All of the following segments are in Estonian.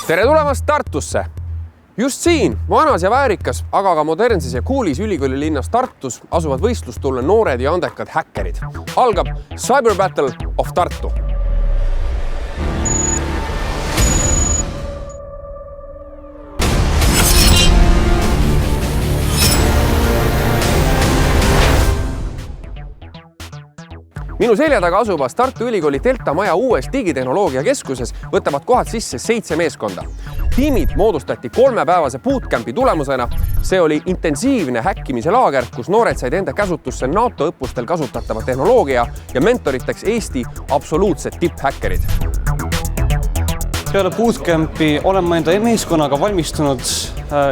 Tere tulemast Tartusse! Just siin, vanas ja väärikas, aga ka modernses ja coolis ülikooli linnas Tartus asuvad võistlustulle noored ja andekad häkkerid. Algab Cyber Battle of Tartu. Minu selja taga asuvas Tartu Ülikooli Delta Maja uues digitehnoloogia keskuses võtavad kohad sisse 7 meeskonda. Tiimid moodustati 3-päevase bootcampi tulemusena. See oli intensiivne häkkimise laager, kus noored said enda käsutusse NATO õppustel kasutatava tehnoloogia ja mentoriteks Eesti absoluutsed tipphäkkerid. Peale bootcampi olen ma enda meeskonnaga valmistunud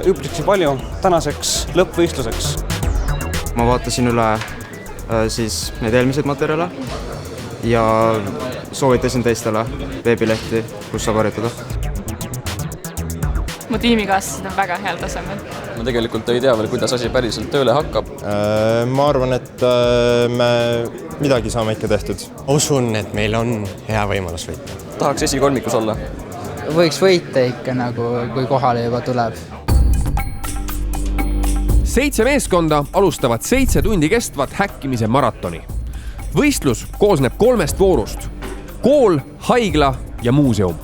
üpriks palju tänaseks lõppvõistluseks. Ma vaatasin üle siis need eelmised materjale ja soovitasin teistele veebilehti, kus saab harjutada. Mu tiimikaaslased on väga heal tasemel. Ma tegelikult ei tea veel, kuidas asi päriselt tööle hakkab. Ma arvan, et me midagi saame ikka tehtud. Usun, et meil on hea võimalus võita. Tahaks esikolmikus olla. Võiks võita ikka, kui kohale juba tuleb. 7 meeskonda alustavad 7 tundi kestvat häkkimise maratoni. Võistlus koosneb 3 voorust. Kool, haigla ja muuseum.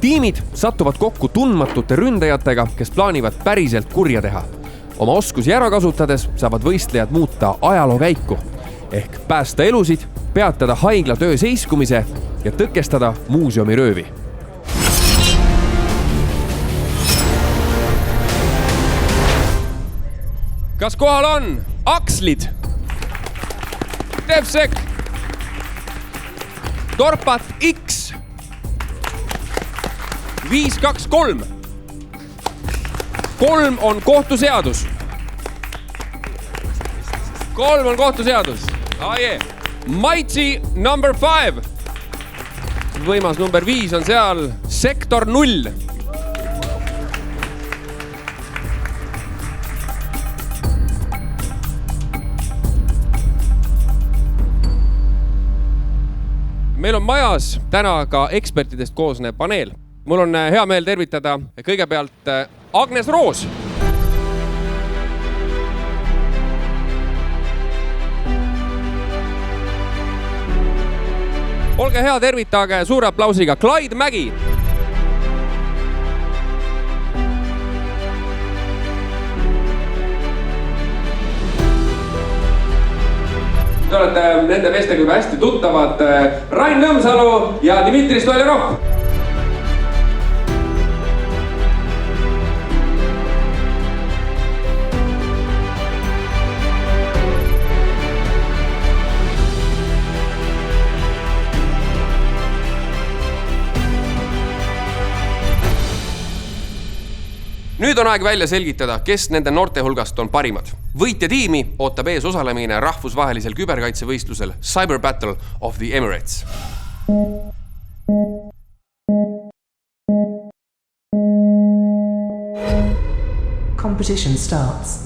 Tiimid satuvad kokku tundmatute ründajatega, kes plaanivad päriselt kurja teha. Oma oskusi ära kasutades saavad võistlejad muuta ajaloo käiku. Ehk päästa elusid, peatada haigla töö seiskumise ja tõkestada muuseumi röövi. Kas kohal on Akslid, Devsek, Torpat X, 523. 3 on kohtuseadus. 3 on kohtuseadus. Maitsi number 5. Võimas number 5 on seal sektor 0. Meil on majas täna ka ekspertidest koosnev paneel. Mul on hea meel tervitada kõigepealt Agnes Roos. Olge hea, tervitage suure aplausiga Clyde Mägi. Te olete nende meestega juba hästi tuttavad. Rain Nõmsalu ja Dmitri Stoljanov. Nüüd on aeg välja selgitada, kes nende noorte hulgast on parimad. Võitja tiimi ootab ees osalemine rahvusvahelisel küberkaitsevõistlusel Cyber Battle of the Emirates. Competition starts.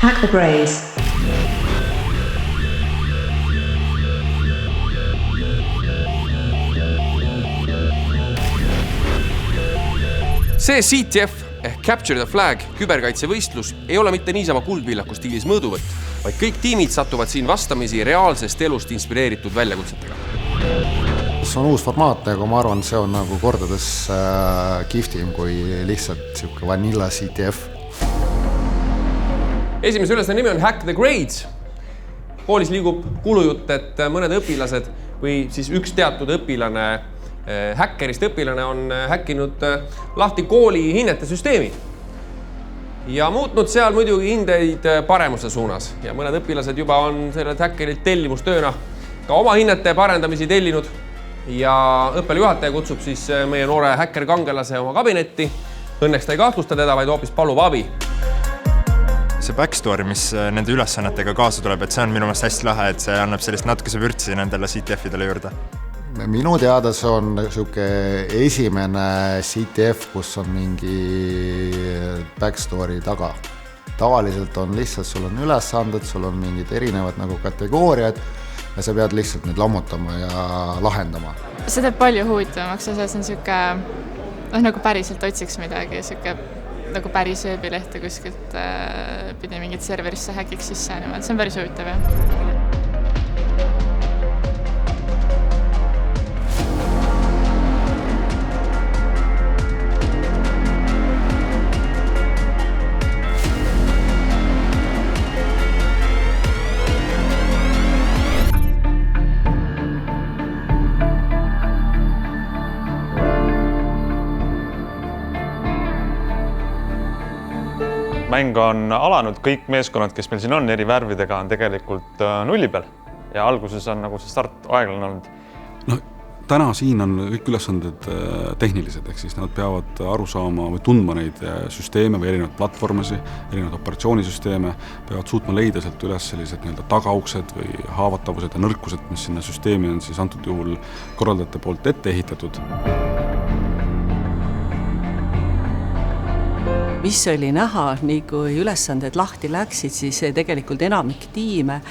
Hack the Grays. See CTF ehk Capture the Flag küberkaitsevõistlus ei ole mitte niisama kuldvillaku stiilis mõõduvõtt, vaid kõik tiimid satuvad siin vastamisi reaalsest elust inspireeritud väljakutsetega. See on uus formaat, aga ma arvan, see on nagu kordades kihvtim kui lihtsalt siuke vanilla CTF. Esimese ülesande nimi on Hack the Grades. Koolis liigub kuulujutt, et mõned õpilased või siis üks teatud õpilane häkkerist õpilane on häkkinud lahti kooli hinnete süsteemi ja muutnud seal muidugi hindeid paremuse suunas. Ja mõned õpilased juba on sellelt häkkerilt tellimustööna ka oma hinnete parendamisi tellinud ja õppealajuhataja kutsub siis meie noore häkkerkangelase oma kabinetti. Õnneks ta ei kahtlusta teda, vaid hoopis palub abi. See backstory, mis nende ülesannetega kaasa tuleb, et see on minu meelest hästi lahe, et see annab sellist natukese vürtsi nendele CTF-idele juurde. Minu teada see on siuke esimene CTF, kus on mingi backstory taga. Tavaliselt on lihtsalt, sul on ülesanded, sul on mingid erinevad nagu kategooriad ja sa pead lihtsalt neid lammutama ja lahendama. See teeb palju huvitavamaks ja see on siuke, nagu päriselt otsiks midagi, siuke nagu päris veebilehte kuskilt pidi mingit serverisse häkiks sisse, see on päris huvitav, jah. Mäng on alanud, kõik meeskonnad, kes meil siin on eri värvidega, on tegelikult nulli peal ja alguses on nagu see start aeglane olnud. No, täna siin on kõik ülesanded tehnilised, ehk siis nad peavad aru saama või tundma neid süsteeme või erinevaid platvormasi, erinevaid operatsioonisüsteeme, peavad suutma leida sealt üles sellised tagauksed või haavatavused ja nõrkused, mis sinna süsteemi on siis antud juhul korraldajate poolt ette ehitatud. Mis oli näha, nii kui ülesanded lahti läksid, siis tegelikult enamik tiime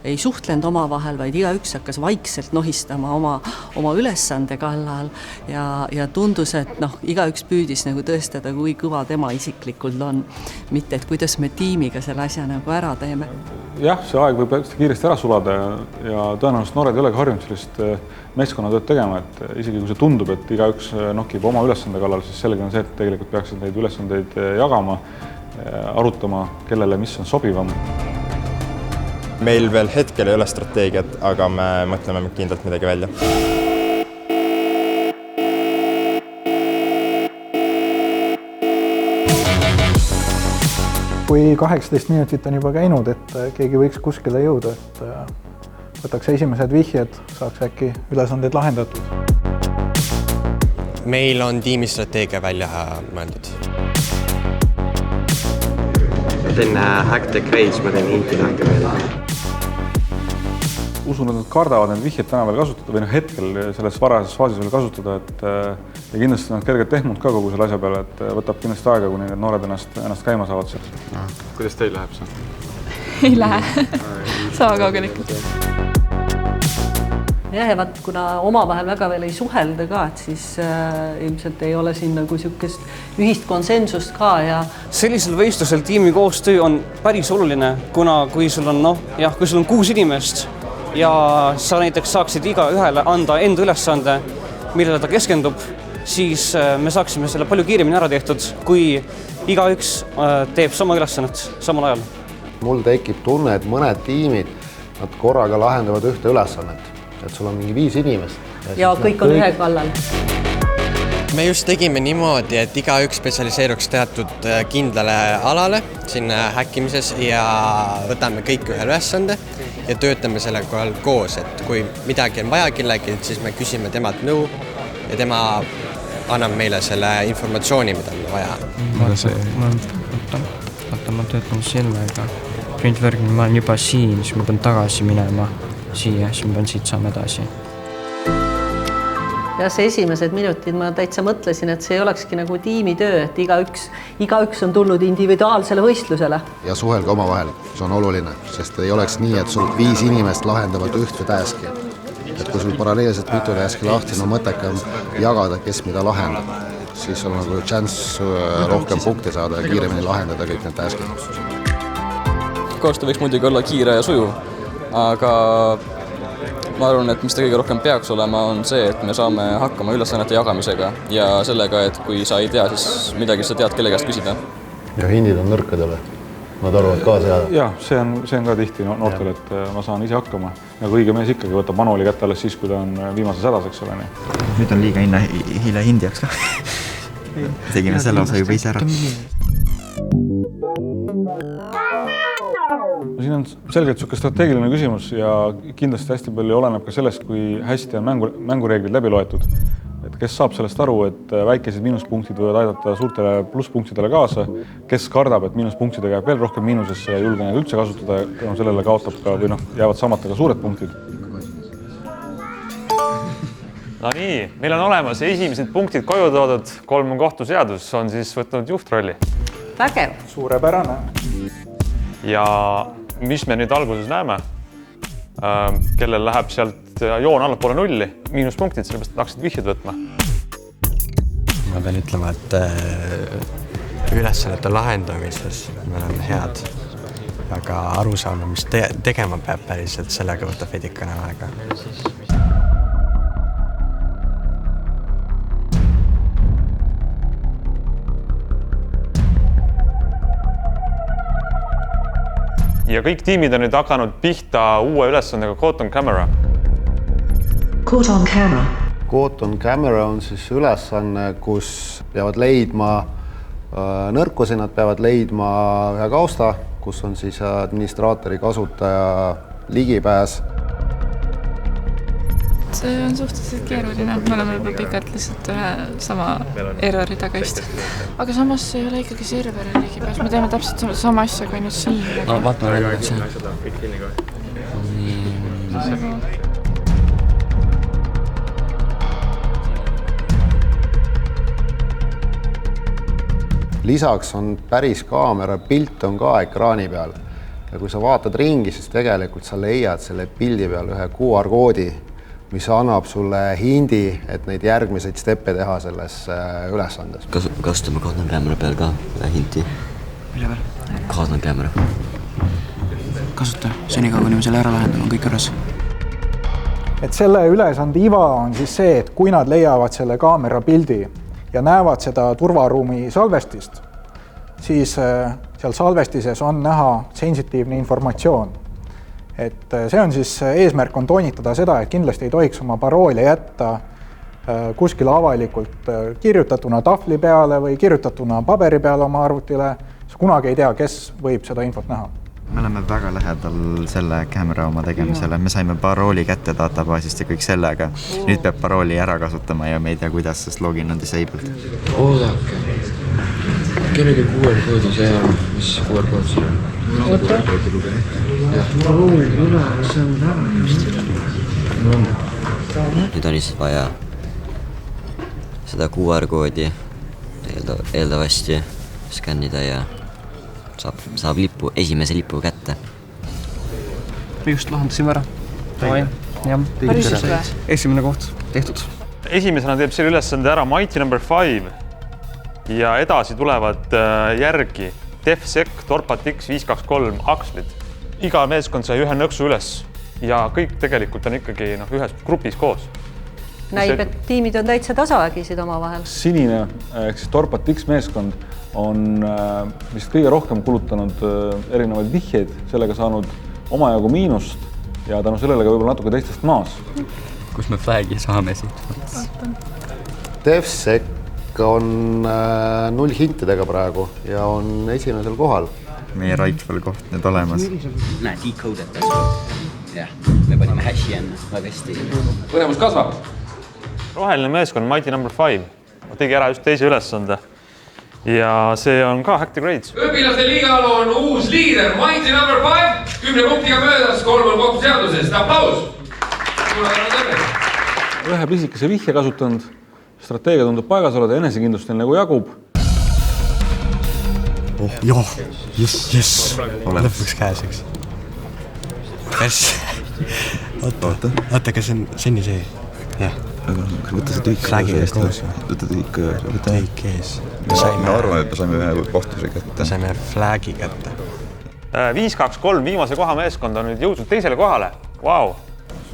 ei suhtlenud omavahel, vaid igaüks hakkas vaikselt nohistama oma ülesande kallal ja tundus, et igaüks püüdis nagu tõestada, kui kõva tema isiklikult on. Mitte, et kuidas me tiimiga selle asja nagu ära teeme. Jah, see aeg võib kiiresti ära sulada ja tõenäoliselt noored ei olegi harjunud sellist meeskonnatööd tegema, et isegi kui see tundub, et igaüks nokib oma ülesande kallal, siis sellega on see, et tegelikult peaksid neid ülesandeid jagama, arutama, kellele mis on sobivam. Meil veel hetkel ei ole strateegiat, aga me mõtleme kindlalt midagi välja. Kui 18 minutit on juba käinud, et keegi võiks kuskile jõuda, et võtaks esimesed vihjed, saaks äkki ülesanded lahendatud. Meil on tiimistrateegia välja mõeldud. Ma teen Hack the Craze, ma teen hinti lahti meile. Usun, et nad kardavad need vihjed täna veel kasutada või hetkel selles varajases faasis veel kasutada, ja kindlasti nad kergelt ehmunud ka kogu selle asja peale, et võtab kindlasti aega, kuni need noored ennast käima saavad seal. Kuidas teil läheb see? Ei lähe. Sama kaugel ikka. Ja vaat, kuna omavahel väga veel ei suhelda ka, et siis ilmselt ei ole siin nagu niisugust ühist konsensust ka. Ja sellisel võistlusel tiimi koostöö on päris oluline, kuna kui sul on 6 inimest ja sa näiteks saaksid iga ühele anda enda ülesande, millele ta keskendub, siis me saaksime selle palju kiiremini ära tehtud, kui igaüks teeb sama ülesannet samal ajal. Mul tekib tunne, et mõned tiimid nad korraga lahendavad ühte ülesannet, et sul on mingi 5 inimest. Ja kõik on ühe kallal. Me just tegime niimoodi, et igaüks spetsialiseeruks teatud kindlale alale siin häkkimises ja võtame kõik ühe ülesande ja töötame selle korral koos, et kui midagi on vaja kellegi, siis me küsime temalt nõu ja tema annab meile selle informatsiooni, mida on vaja. Ma töötan sellega. Printworking, ma olen juba siin, siis ma pean tagasi minema siia, siis ma pean siit saama edasi. Ja see esimesed minutid ma täitsa mõtlesin, et see ei olekski nagu tiimitöö, et igaüks on tulnud individuaalsele võistlusele. Ja suhelge omavahel, see on oluline, sest ei oleks nii, et sul 5 inimest lahendavad ühte taski. Et kui sul paralleelselt mitu taski lahti, mõttekam jagada, kes mida lahendab, siis on nagu chance rohkem punkte saada ja kiiremini lahendada kõik need taskid. Koostöö võiks muidugi olla kiire ja sujuv, aga ma arvan, et mis ta kõige rohkem peaks olema, on see, et me saame hakkama ülesannete jagamisega ja sellega, et kui sa ei tea, siis midagi sa tead, kelle käest küsida. Ja hindid on nõrkadele. Nad arvavad kaasa jääda. Jah, see on ka tihti noortel, et ma saan ise hakkama. Ja kui õige mees ikkagi võtab manuali kätte alles siis, kui ta on viimases hädas, eks ole. Nüüd on liiga hile hindijaks ka. Tegime selle osa juba ise ära. Siin on selgelt niisugune strateegiline küsimus ja kindlasti hästi palju oleneb ka sellest, kui hästi on mängureeglid läbi loetud. Et kes saab sellest aru, et väikesed miinuspunktid võivad aidata suurtele plusspunktidele kaasa, kes kardab, et miinuspunktidega jääb veel rohkem miinusesse ja julge neid üldse kasutada, sellele kaotab ka või jäävad samata ka suured punktid. No nii, meil on olemas esimesed punktid koju toodud, 3 on kohtuseadus, on siis võtnud juhtrolli. Vägev. Suurepärane. Ja mis me nüüd alguses näeme, kellel läheb sealt joon allapoole nulli, miinuspunktid, sellepärast et hakkasid vihjed võtma. Ma pean ütlema, et ülesannete lahendamises me oleme head, aga aru saama, mis tegema peab päriselt, sellega võtab vedikene aega. Ja kõik tiimid on nüüd hakanud pihta uue ülesandega Caught on Camera. Caught on Camera. Caught on Camera on siis ülesanne, kus peavad leidma nõrkusi, nad peavad leidma ühe kausta, kus on siis administraatori kasutaja ligipääs. See on suhteliselt keeruline, me oleme juba pikalt lihtsalt ühe sama errori taga istunud. Aga samas ei ole ikkagi serveri ligipääs, me teeme täpselt sama asja kui nüüd siin. No vaatame välja see. Lisaks on päris kaamera, pilt on ka ekraani peal. Ja kui sa vaatad ringi, siis tegelikult sa leiad selle pildi peal ühe QR-koodi, mis annab sulle hindi, et neid järgmiseid steppe teha selles ülesandes. Kasutame Caught on Camera peal ka hinti. Mille peal? Caught on Camera. Kasuta, senikaua kuni me selle ära lahendame, on kõik juures. Et selle ülesande iva on siis see, et kui nad leiavad selle kaamera pildi ja näevad seda turvaruumi salvestist, siis seal salvestises on näha sensitiivne informatsioon. Et see on siis, eesmärk on toonitada seda, et kindlasti ei tohiks oma paroole jätta kuskil avalikult kirjutatuna tahvli peale või kirjutatuna paberi peale oma arvutile. Sa kunagi ei tea, kes võib seda infot näha. Me oleme väga lähedal selle kaamera oma tegemisele. Me saime parooli kätte databaasist ja kõik sellega. Nüüd peab parooli ära kasutama ja me ei tea, kuidas, sest login on disabled. Oodake. Kellegi QR-koodi see on, mis QR-kood see on? Oota. Parooli üle, see on ära just. Nüüd on lihtsalt vaja seda QR-koodi eeldavasti skännida ja saab lipu, esimese lipu kätte. Me just lahendasime ära. Esimene koht tehtud. Esimesena teeb selle ülesande ära Mighty No. 5 ja edasi tulevad järgi DefSec, Torpat X, 523, Axlid. Iga meeskond sai ühe nõksu üles ja kõik tegelikult on ikkagi ühes grupis koos. Näib, et tiimid on täitsa tasavägisid oma vahel. Sinine, ehk siis Torpat X meeskond on vist kõige rohkem kulutanud erinevaid vihjeid, sellega saanud omajagu miinust ja tänu sellele ka võib-olla natuke teistest maas. Kus me flagi saame siit? DefSec on 0 hintidega praegu ja on esimesel kohal. Meie rifle koht nüüd olemas. Näe, decoded. Jah, me panime hashi enne, väga hästi. Põnemus kasvab. Roheline meeskond Mighty No. 5 tegi ära just teise ülesande ja see on ka Hack the Grades. Õpilaste liigal on uus liider Mighty No. 5, 10 punktiga möödas, 3 on kohtuseadusest. Aplaus! Ühe pisikese vihje kasutanud, strateegia tundub paigas oleda, enesekindlust nagu jagub. Joo, jess. Lõpuks käes, eks. Pärs. Oota, kas see on see? Jah. Võtta see tüik ees. Võtta tüik ees. Me arvame, et me saime ühe vastuse kätte. Me saime flagi kätte. 5-2-3 viimase koha meeskond on nüüd jõudnud teisele kohale. Vau!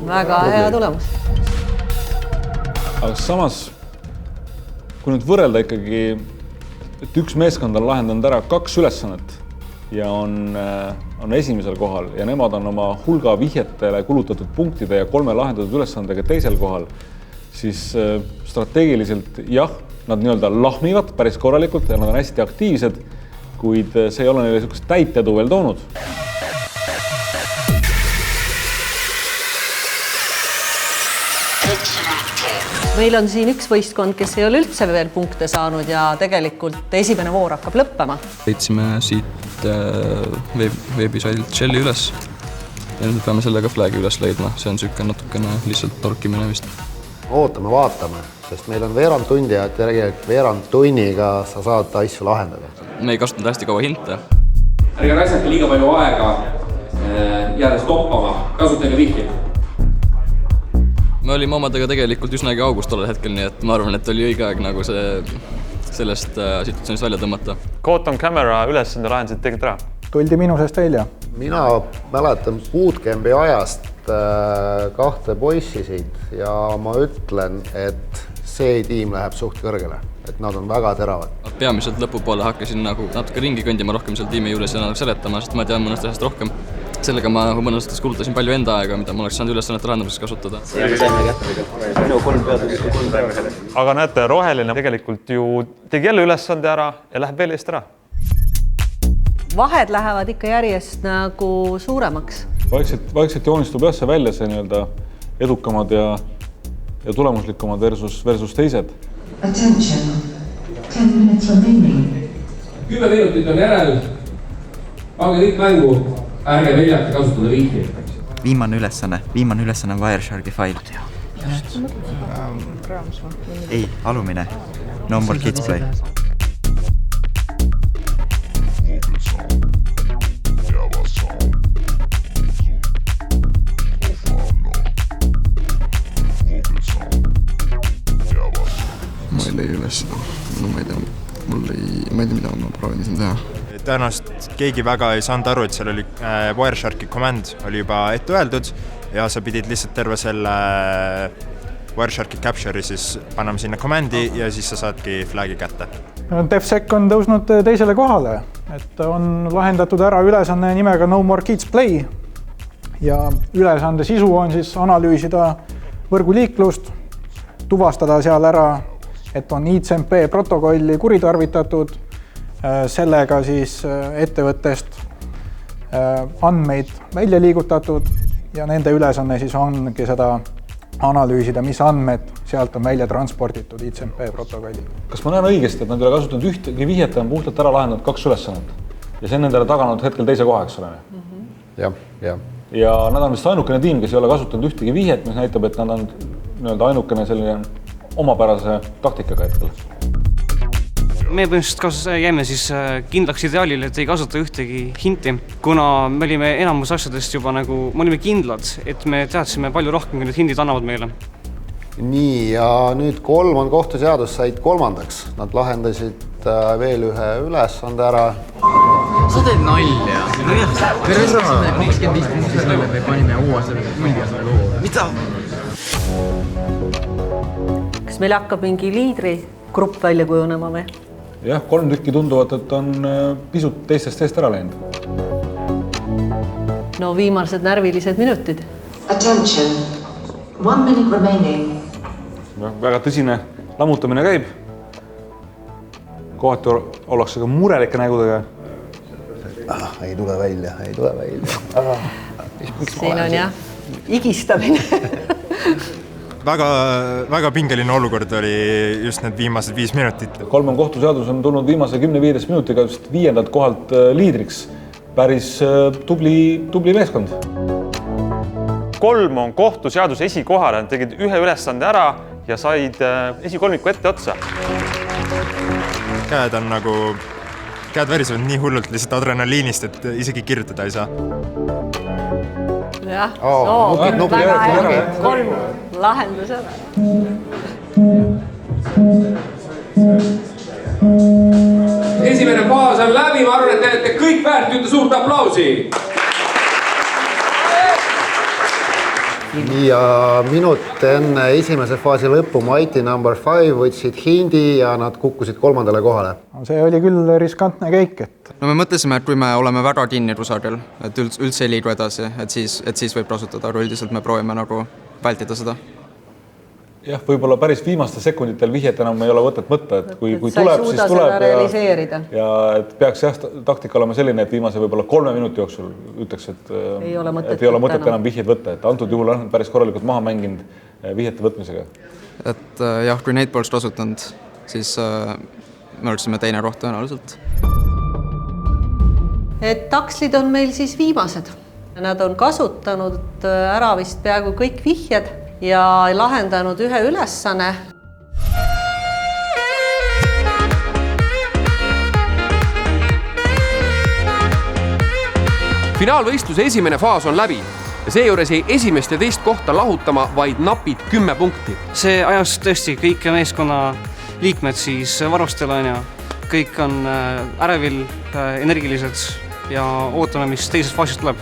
Väga hea tulemus. Aga samas, kui nüüd võrrelda ikkagi, et üks meeskond on lahendanud ära 2 ülesannet ja on esimesel kohal ja nemad on oma hulga vihjetele kulutatud punktide ja 3 lahendatud ülesandega teisel kohal, siis strateegiliselt jah, nad nii-öelda lahmivad päris korralikult ja nad on hästi aktiivsed, kuid see ei ole neile niisugust täitedu veel toonud. Meil on siin üks võistkond, kes ei ole üldse veel punkte saanud ja tegelikult esimene voor hakkab lõppema. Leitsime siit veebisaidilt Shelli üles ja nüüd peame sellega flagi üles leidma. See on niisugune natukene lihtsalt torkimine vist. Ootame, vaatame, sest meil on veerand tundi ja tegelikult veerand tunniga sa saad asju lahendada. Me ei kasutanud hästi kaua hinte. Ärge raisake liiga palju aega jäädes toppama, kasutage vihje. Me olime omadega tegelikult üsnagi augus tollel hetkel, nii et ma arvan, et oli õige aeg nagu sellest situatsioonist välja tõmmata. Caught on camera ülesande lahendasid tegid ära? Tuldi minusest välja. Mina mäletan bootcampi ajast kahte poissi siit ja ma ütlen, et see tiim läheb suht kõrgele, et nad on väga teravad. Peamiselt lõpupoole hakkasin nagu natuke ringi kõndima rohkem seal tiimi juures ja seletama, sest ma tean mõnest asjast rohkem. Sellega ma nagu mõnes mõttes kulutasin palju enda aega, mida ma oleks saanud ülesannete lahendamiseks kasutada. Aga näete, roheline tegelikult ju tegi jälle ülesande ära ja läheb veel eest ära. Vahed lähevad ikka järjest nagu suuremaks. Vaikselt joonistub jah see välja see nii-öelda edukamad ja tulemuslikumad versus teised. Attention. 10 minutes remaining. 10 minutit on järel. Pange kõik mängu. Ärge veljata kasutada vihje. Viimane ülesanne on Wiresharki fail. Ei, alumine. No more kids play. Ma ei leia üles seda. No ma ei tea, mida ma proovin siin teha. Tõenäoliselt keegi väga ei saanud aru, et seal oli Wiresharki command oli juba ette öeldud ja sa pidid lihtsalt terve selle Wiresharki capture'i siis panema sinna commandi ja siis sa saadki flagi kätte. DevSec on tõusnud teisele kohale, et on lahendatud ära ülesanne nimega No More Kids Play ja ülesande sisu on siis analüüsida võrguliiklust, tuvastada seal ära, et on ICMP protokolli kuritarvitatud, sellega siis ettevõttest andmeid välja liigutatud ja nende ülesanne siis ongi seda analüüsida, mis andmed sealt on välja transporditud ICMP protokolli. Kas ma näen õigesti, et nad ei ole kasutanud ühtegi vihjet ja on puhtalt ära lahendanud 2 ülesannet? Ja see on nendele taganud hetkel teise koha, eks ole? Jah. Ja nad on vist ainukene tiim, kes ei ole kasutanud ühtegi vihjet, mis näitab, et nad on nii-öelda ainukene selline omapärase taktikaga hetkel. Me põhimõtteliselt jäime siis kindlaks ideaalile, et ei kasuta ühtegi hinti, kuna me olime enamus asjadest juba nagu, me olime kindlad, et me teadsime palju rohkem, kui need hindid annavad meile. Nii, ja nüüd 3 on kohtuseadus, said 3. Nad lahendasid veel ühe ülesande ära. Sa teed nalja. Me rõsasime 25 punkti sellele või panime uue selle mulja loo. Mida? Kas meil hakkab mingi liidrigrupp välja kujunema või? Jah, 3 tükki tunduvad, et on pisut teistest eest ära läinud. No viimased närvilised minutid. Attention. 1 minute remaining. Väga tõsine lammutamine käib. Kohati ollakse ka murelike nägudega. Ei tule välja. Siin on jah, igistamine. Väga pingeline olukord oli just need viimased 5 minutit. 3 kohtuseadus on tulnud viimase 10-15 minutiga just 5. kohalt liidriks. Päris tubli meeskond. 3 on kohtuseaduse esikohale, tegid ühe ülesande ära ja said esikolmiku ette otsa. Käed värisevad nii hullult lihtsalt adrenaliinist, et isegi kirjutada ei saa. Jah, väga hea, 3 lahendus ära. Esimene faas on läbi, ma arvan, et te olete kõik väärt ühte suurt aplausi. Ja minut enne esimese faasi lõppu Mighty number 5 võtsid hindi ja nad kukkusid 3. kohale. See oli küll riskantne käik, et... No me mõtlesime, et kui me oleme väga kinni rusarjal, et üldse ei liidu edasi, et siis võib kasutada, aga üldiselt me proovime nagu vältida seda. Jah, võib-olla päris viimastel sekunditel vihjet enam ei ole võtet mõtta, et kui tuleb, siis tuleb ja et peaks jah taktika olema selline, et viimase võib-olla 3 minuti jooksul ütleks, et ei ole mõtet enam vihjeid võtta, et antud juhul on päris korralikult maha mänginud vihjete võtmisega. Et jah, kui neid poleks kasutanud, siis me oleksime teine roht tõenäoliselt. Et takslid on meil siis viimased. Nad on kasutanud ära vist peaaegu kõik vihjed ja lahendanud ühe ülesanne. Finaalvõistluse esimene faas on läbi ja seejuures jäi esimest ja teist kohta lahutama vaid napid 10 punkti. See ajas tõesti kõik meeskonna liikmed siis varustele on ja kõik on ärevil, energilised ja ootame, mis teisest faasist tuleb.